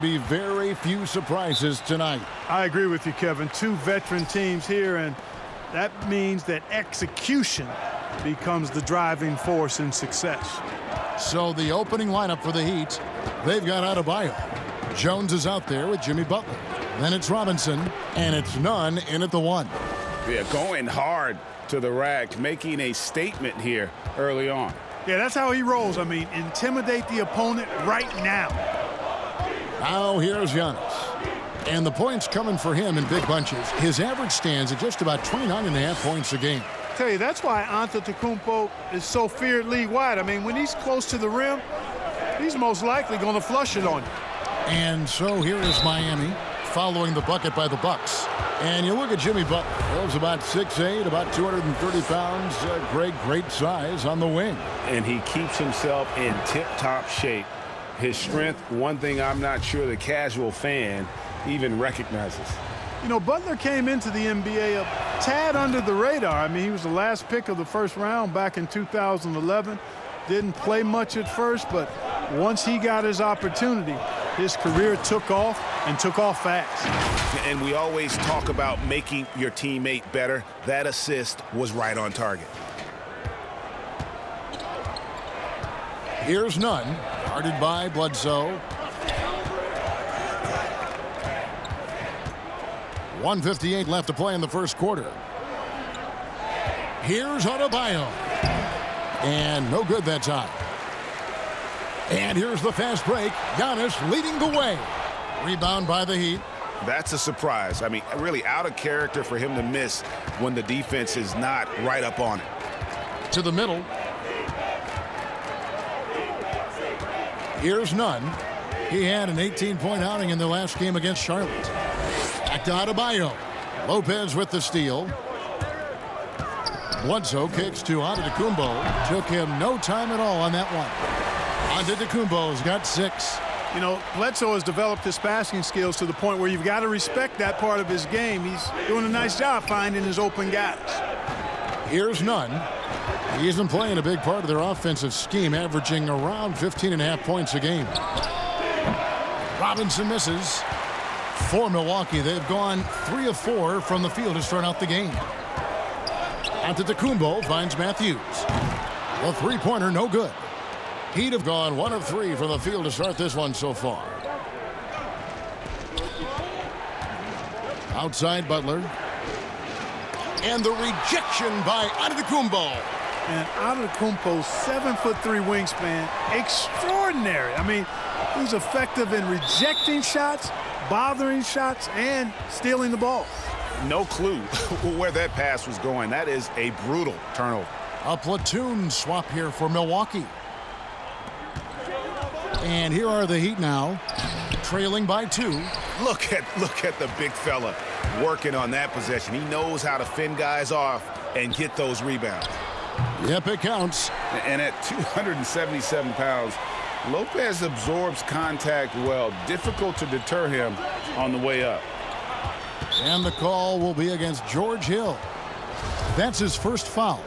Be very few surprises tonight. I agree with you, Kevin. Two veteran teams here, and that means that execution becomes the driving force in success. So the opening lineup for the Heat, they've got Adebayo. Jones is out there with Jimmy Butler. Then it's Robinson, and it's Nunn in at the 1. Yeah, going hard to the rack, making a statement here early on. Yeah, that's how he rolls. I mean, intimidate the opponent right now. Now here's Giannis. And the points coming for him in big bunches. His average stands at just about 29.5 points a game. I tell you, that's why Antetokounmpo is so feared league-wide. I mean, when he's close to the rim, he's most likely going to flush it on you. And so here is Miami following the bucket by the Bucks. And you look at Jimmy Butler. He's about 6'8", about 230 pounds. Great size on the wing. And he keeps himself in tip-top shape. His strength, one thing I'm not sure the casual fan even recognizes. You know, Butler came into the NBA a tad under the radar. I mean, he was the last pick of the first round back in 2011. Didn't play much at first, but once he got his opportunity, his career took off and took off fast. And we always talk about making your teammate better. That assist was right on target. Here's Nunn, guarded by Bledsoe. 1:58 left to play in the first quarter. Here's Adebayo. And no good that time. And here's the fast break. Giannis leading the way. Rebound by the Heat. That's a surprise. I mean, really out of character for him to miss when the defense is not right up on it. To the middle. Here's Nunn. He had an 18-point outing in their last game against Charlotte. Back to Adebayo. Lopez with the steal. Bledsoe kicks to Antetokounmpo. Took him no time at all on that one. Antetokounmpo's got 6. You know, Bledsoe has developed his passing skills to the point where you've got to respect that part of his game. He's doing a nice job finding his open guys. Here's Nunn. He's been playing a big part of their offensive scheme, averaging around 15.5 points a game. Robinson misses. For Milwaukee, they've gone 3 of 4 from the field to start out the game. Antetokounmpo finds Matthews. The three-pointer, no good. Heat have gone 1 of 3 from the field to start this one so far. Outside Butler. And the rejection by Antetokounmpo. And Antetokounmpo's 7'3" wingspan, extraordinary. I mean, he's effective in rejecting shots, bothering shots, and stealing the ball. No clue where that pass was going. That is a brutal turnover. A platoon swap here for Milwaukee. And here are the Heat now, trailing by 2. Look at the big fella working on that possession. He knows how to fend guys off and get those rebounds. Yep, it counts. And at 277 pounds, Lopez absorbs contact well. Difficult to deter him on the way up. And the call will be against George Hill. That's his first foul.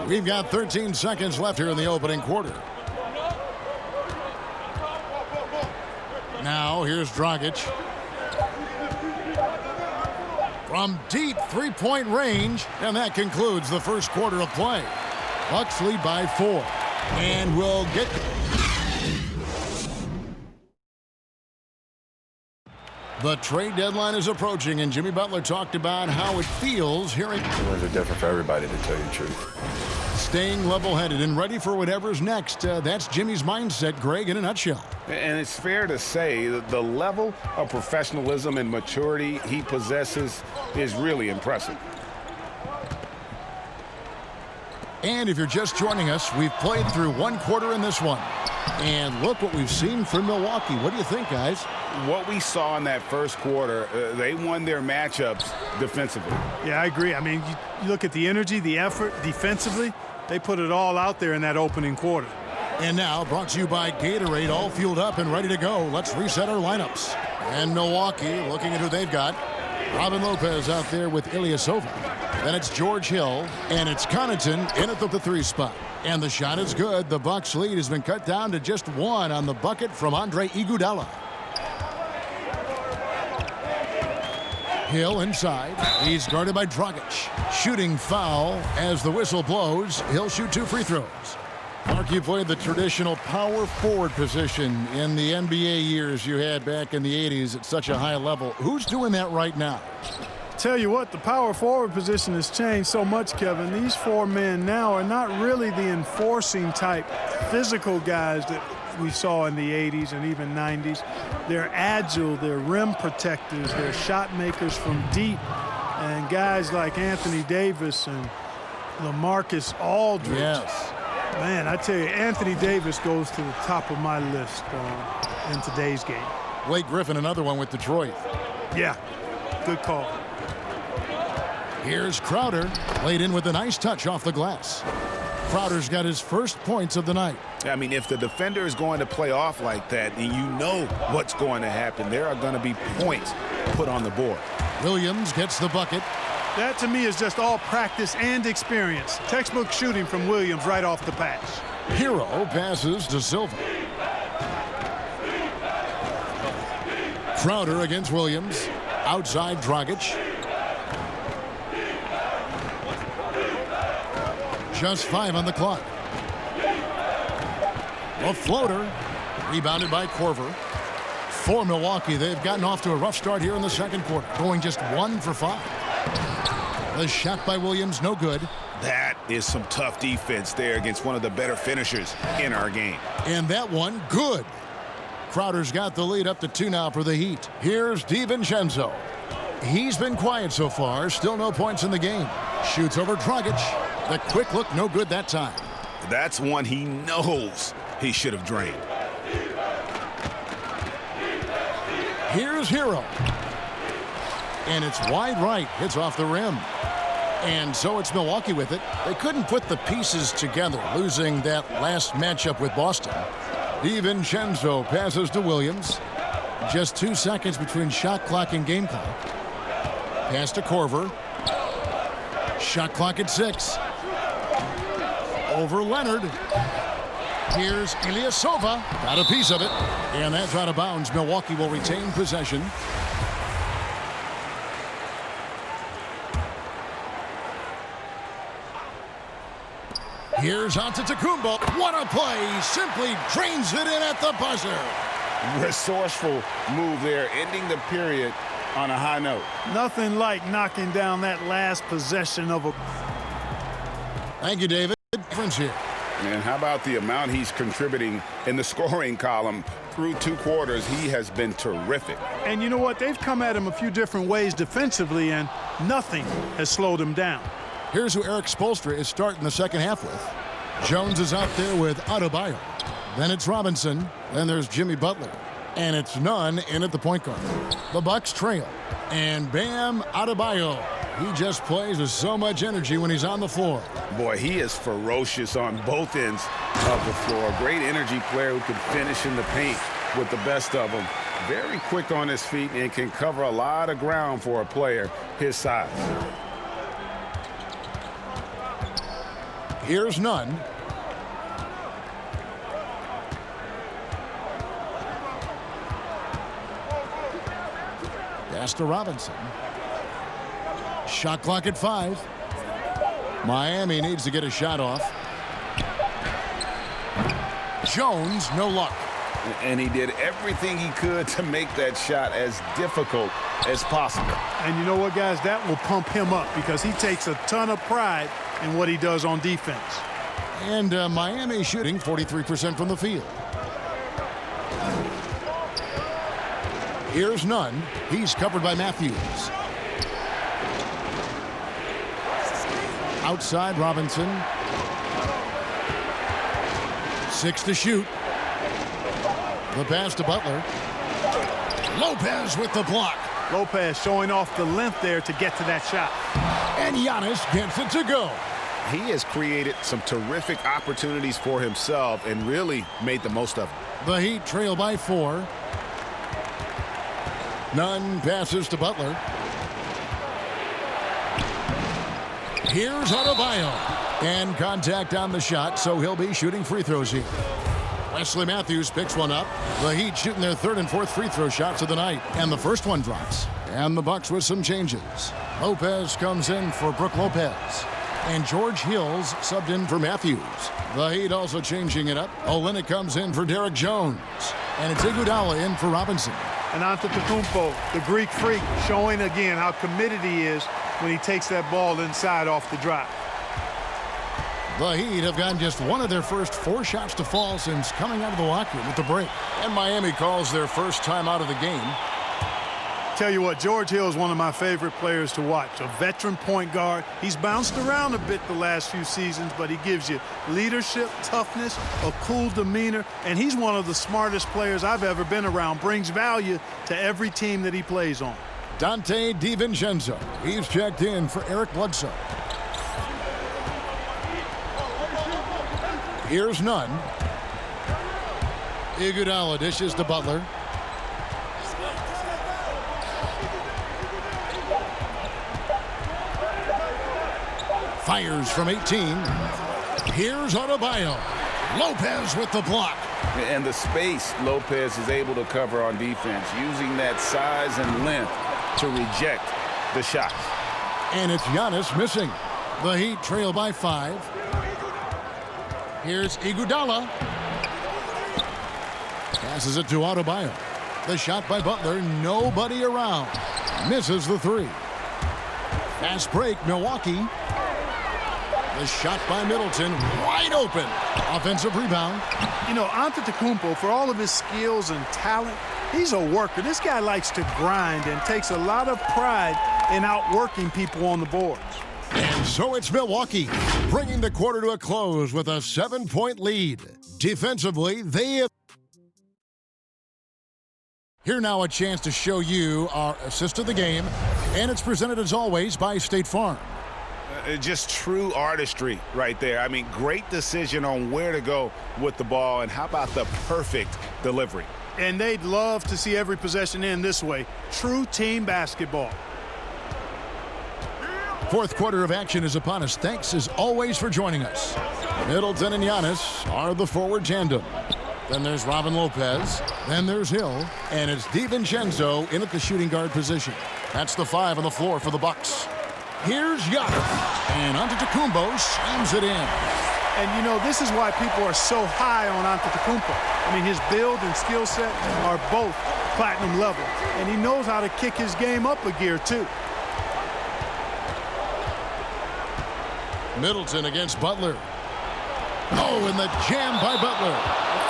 We've got 13 seconds left here in the opening quarter. Now here's Dragic. From deep three-point range, and that concludes the first quarter of play. Bucks lead by 4. And we'll get... The trade deadline is approaching, and Jimmy Butler talked about how it feels hearing... Feelings are different for everybody, to tell you the truth. Staying level-headed and ready for whatever's next. That's Jimmy's mindset, Greg, in a nutshell. And it's fair to say that the level of professionalism and maturity he possesses is really impressive. And if you're just joining us, we've played through 1 quarter in this one. And look what we've seen from Milwaukee. What do you think, guys? What we saw in that first quarter, they won their matchups defensively. Yeah, I agree. I mean, you look at the energy, the effort defensively, they put it all out there in that opening quarter. And now, brought to you by Gatorade, all fueled up and ready to go. Let's reset our lineups. And Milwaukee, looking at who they've got. Robin Lopez out there with Ilyasova. Then it's George Hill, and it's Connaughton in at the 3 spot. And the shot is good. The Bucks lead has been cut down to just 1 on the bucket from Andre Iguodala. Hill inside. He's guarded by Dragic. Shooting foul as the whistle blows. He'll shoot 2 free throws. Mark, you played the traditional power forward position in the NBA years you had back in the 80s at such a high level. Who's doing that right now? Tell you what, the power forward position has changed so much, Kevin. These 4 men now are not really the enforcing type physical guys that we saw in the 80s and even 90s. They're agile, they're rim protectors, they're shot makers from deep, and guys like Anthony Davis and LaMarcus Aldridge. Yes. Man, I tell you, Anthony Davis goes to the top of my list in today's game. Blake Griffin, another one with Detroit. Yeah, good call. Here's Crowder, laid in with a nice touch off the glass. Crowder's got his first points of the night. I mean, if the defender is going to play off like that, then you know what's going to happen. There are going to be points put on the board. Williams gets the bucket. That, to me, is just all practice and experience. Textbook shooting from Williams right off the pass. Hero passes to Silva. Crowder against Williams. Outside Dragic. Just 5 on the clock. A floater. Rebounded by Korver. For Milwaukee, they've gotten off to a rough start here in the second quarter, going just 1 for 5. The shot by Williams, no good. That is some tough defense there against one of the better finishers in our game. And that one, good. Crowder's got the lead up to 2 now for the Heat. Here's DiVincenzo. He's been quiet so far. Still no points in the game. Shoots over Dragic. The quick look, no good that time. That's one he knows he should have drained. Here's Hero. And it's wide right. Hits off the rim. And so it's Milwaukee with it. They couldn't put the pieces together, losing that last matchup with Boston. DiVincenzo passes to Williams. Just 2 seconds between shot clock and game clock. Pass to Korver. Shot clock at 6. Over Leonard. Here's Ilyasova. Got a piece of it. And that's out of bounds. Milwaukee will retain possession. Here's Antetokounmpo. What a play. Simply drains it in at the buzzer. Resourceful move there, ending the period on a high note. Nothing like knocking down that last possession of a... Thank you, David. Difference here. And how about the amount he's contributing in the scoring column through 2 quarters? He has been terrific. And you know what? They've come at him a few different ways defensively, and nothing has slowed him down. Here's who Eric Spoelstra is starting the second half with. Jones is out there with Adebayo. Then it's Robinson. Then there's Jimmy Butler. And it's Nunn in at the point guard. The Bucks trail. And Bam Adebayo. He just plays with so much energy when he's on the floor. Boy, he is ferocious on both ends of the floor. Great energy player who can finish in the paint with the best of them. Very quick on his feet and can cover a lot of ground for a player his size. Here's Nunn. Pass to Robinson. Shot clock at 5. Miami needs to get a shot off. Jones, no luck. And he did everything he could to make that shot as difficult as possible. And you know what, guys? That will pump him up because he takes a ton of pride in what he does on defense. And Miami shooting 43% from the field. Here's Nunn. He's covered by Matthews. Outside Robinson. 6 to shoot. The pass to Butler. Lopez with the block. Lopez showing off the length there to get to that shot. And Giannis gets it to go. He has created some terrific opportunities for himself and really made the most of them. The Heat trail by 4. Nunn passes to Butler. Here's Adebayo. And contact on the shot, so he'll be shooting free throws here. Wesley Matthews picks one up. The Heat shooting their third and fourth free throw shots of the night. And the first one drops. And the Bucks with some changes. Lopez comes in for Brook Lopez. And George Hill's subbed in for Matthews. The Heat also changing it up. Olynyk comes in for Derek Jones. And it's Iguodala in for Robinson. And Antetokounmpo, the Greek freak, showing again how committed he is when he takes that ball inside off the drive. The Heat have gotten just one of their first 4 shots to fall since coming out of the locker room with the break. And Miami calls their first time out of the game. Tell you what, George Hill is one of my favorite players to watch. A veteran point guard. He's bounced around a bit the last few seasons, but he gives you leadership, toughness, a cool demeanor, and he's one of the smartest players I've ever been around. Brings value to every team that he plays on. Dante DiVincenzo. He's checked in for Eric Bledsoe. Here's none. Iguodala dishes to Butler. Fires from 18. Here's Adebayo. Lopez with the block. And the space Lopez is able to cover on defense, using that size and length to reject the shots. And it's Giannis missing. The Heat trail by 5. Here's Iguodala. Passes it to Adebayo. The shot by Butler, nobody around. Misses the 3. Fast break, Milwaukee. The shot by Middleton, wide open. Offensive rebound. You know, Antetokounmpo, for all of his skills and talent, he's a worker. This guy likes to grind and takes a lot of pride in outworking people on the boards. And so it's Milwaukee, bringing the quarter to a close with a 7-point lead. Defensively, they have... Here now a chance to show you our assist of the game, and it's presented as always by State Farm. Just true artistry right there. I mean, great decision on where to go with the ball, and how about the perfect delivery? And they'd love to see every possession end this way. True team basketball. Fourth quarter of action is upon us. Thanks as always for joining us. Middleton and Giannis are the forward tandem. Then there's Robin Lopez. Then there's Hill. And it's DiVincenzo in at the shooting guard position. That's the 5 on the floor for the Bucks. Here's Giannis. And Antetokounmpo slams it in. And, you know, this is why people are so high on Antetokounmpo. I mean, his build and skill set are both platinum level. And he knows how to kick his game up a gear, too. Middleton against Butler. Oh, and the jam by Butler.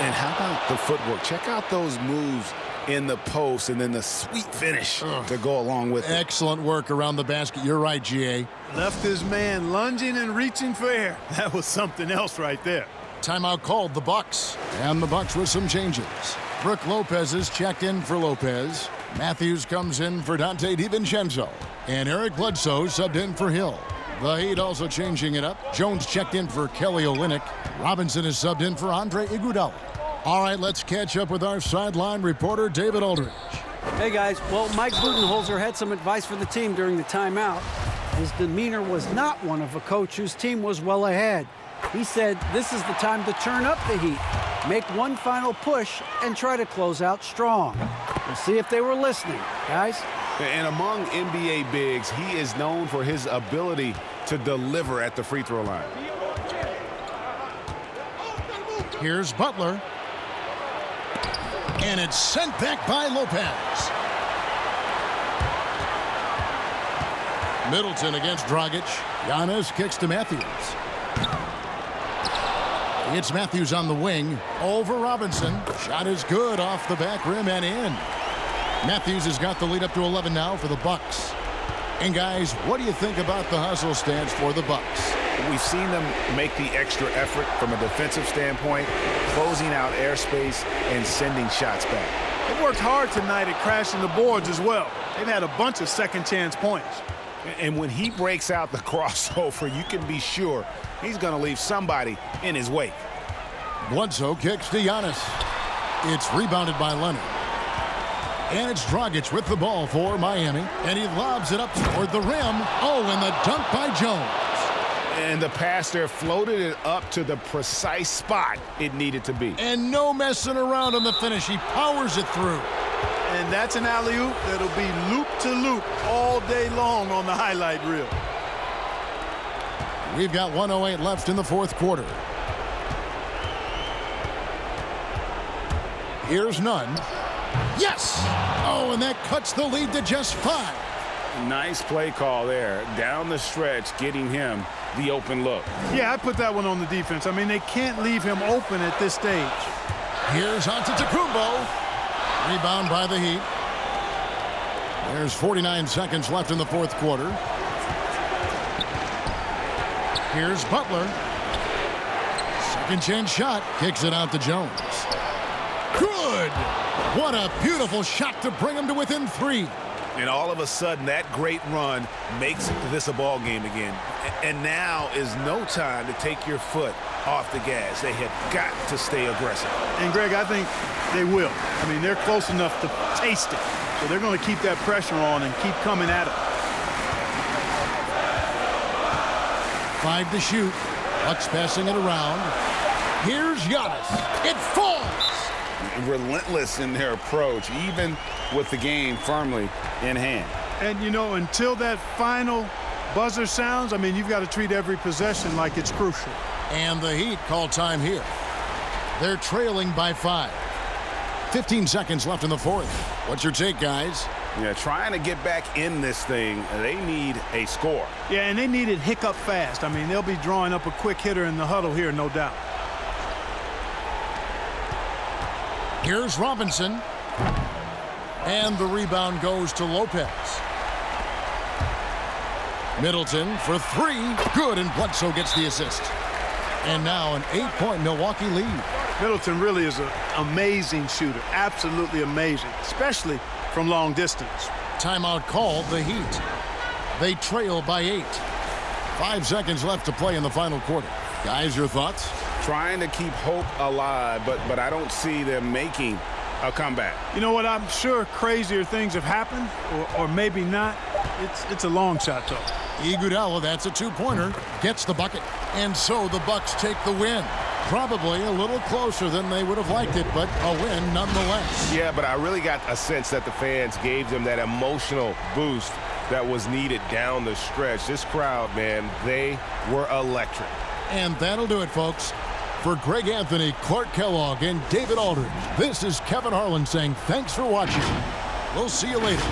And how about the footwork? Check out those moves in the post and then the sweet finish to go along with it. Excellent work around the basket. You're right, G.A. Left his man lunging and reaching for air. That was something else right there. Timeout called the Bucks. And the Bucks with some changes. Brook Lopez is checked in for Lopez. Matthews comes in for Dante DiVincenzo. And Eric Bledsoe subbed in for Hill. The Heat also changing it up. Jones checked in for Kelly Olynyk. Robinson is subbed in for Andre Iguodala. All right, let's catch up with our sideline reporter, David Aldridge. Hey, guys. Well, Mike Budenholzer had some advice for the team during the timeout. His demeanor was not one of a coach whose team was well ahead. He said this is the time to turn up the heat, make one final push, and try to close out strong. We'll see if they were listening, guys. And among NBA bigs, he is known for his ability to deliver at the free throw line. Here's Butler. And it's sent back by Lopez. Middleton against Dragic. Giannis kicks to Matthews. It's Matthews on the wing. Over Robinson. Shot is good off the back rim and in. Matthews has got the lead up to 11 now for the Bucks. And guys, what do you think about the hustle stance for the Bucks? We've seen them make the extra effort from a defensive standpoint, closing out airspace and sending shots back. They worked hard tonight at crashing the boards as well. They've had a bunch of second chance points. And when he breaks out the crossover, you can be sure he's going to leave somebody in his wake. Bledsoe kicks to Giannis. It's rebounded by Leonard. And it's Dragic with the ball for Miami. And he lobs it up toward the rim. Oh, and the dunk by Jones. And the pass there floated it up to the precise spot it needed to be. And no messing around on the finish. He powers it through. And that's an alley-oop that'll be loop-to-loop all day long on the highlight reel. We've got 1:08 left in the fourth quarter. Here's Nunn. Yes! Oh, and that cuts the lead to just 5. Nice play call there. Down the stretch, getting him the open look. Yeah, I put that one on the defense. I mean, they can't leave him open at this stage. Here's Antetokounmpo. Rebound by the Heat. There's 49 seconds left in the fourth quarter. Here's Butler. Second chance shot. Kicks it out to Jones. Good! What a beautiful shot to bring him to within 3. And all of a sudden, that great run makes this a ball game again. And now is no time to take your foot off the gas. They have got to stay aggressive. And, Greg, I think they will. I mean, they're close enough to taste it. So they're going to keep that pressure on and keep coming at it. 5 to shoot. Bucks passing it around. Here's Giannis. It falls! Relentless in their approach, even with the game firmly in hand. And, you know, until that final buzzer sounds, I mean, you've got to treat every possession like it's crucial. And the Heat call time here. They're trailing by 5. 15 seconds left in the fourth. What's your take, guys? Yeah, trying to get back in this thing, they need a score. Yeah, and they need it hiccup fast. I mean, they'll be drawing up a quick hitter in the huddle here, no doubt. Here's Robinson. And the rebound goes to Lopez. Middleton for 3. Good, and Bledsoe gets the assist. And now an 8-point Milwaukee lead. Middleton really is an amazing shooter. Absolutely amazing, especially from long distance. Timeout called, the Heat. They trail by 8. 5 seconds left to play in the final quarter. Guys, your thoughts? Trying to keep hope alive, but I don't see them making a comeback. You know what? I'm sure crazier things have happened, or maybe not. It's a long shot, though. Iguodala, that's a 2-pointer, gets the bucket. And so the Bucks take the win. Probably a little closer than they would have liked it, but a win nonetheless. Yeah, but I really got a sense that the fans gave them that emotional boost that was needed down the stretch. This crowd, man, they were electric. And that'll do it, folks. For Greg Anthony, Clark Kellogg, and David Aldridge, this is Kevin Harlan saying thanks for watching. We'll see you later.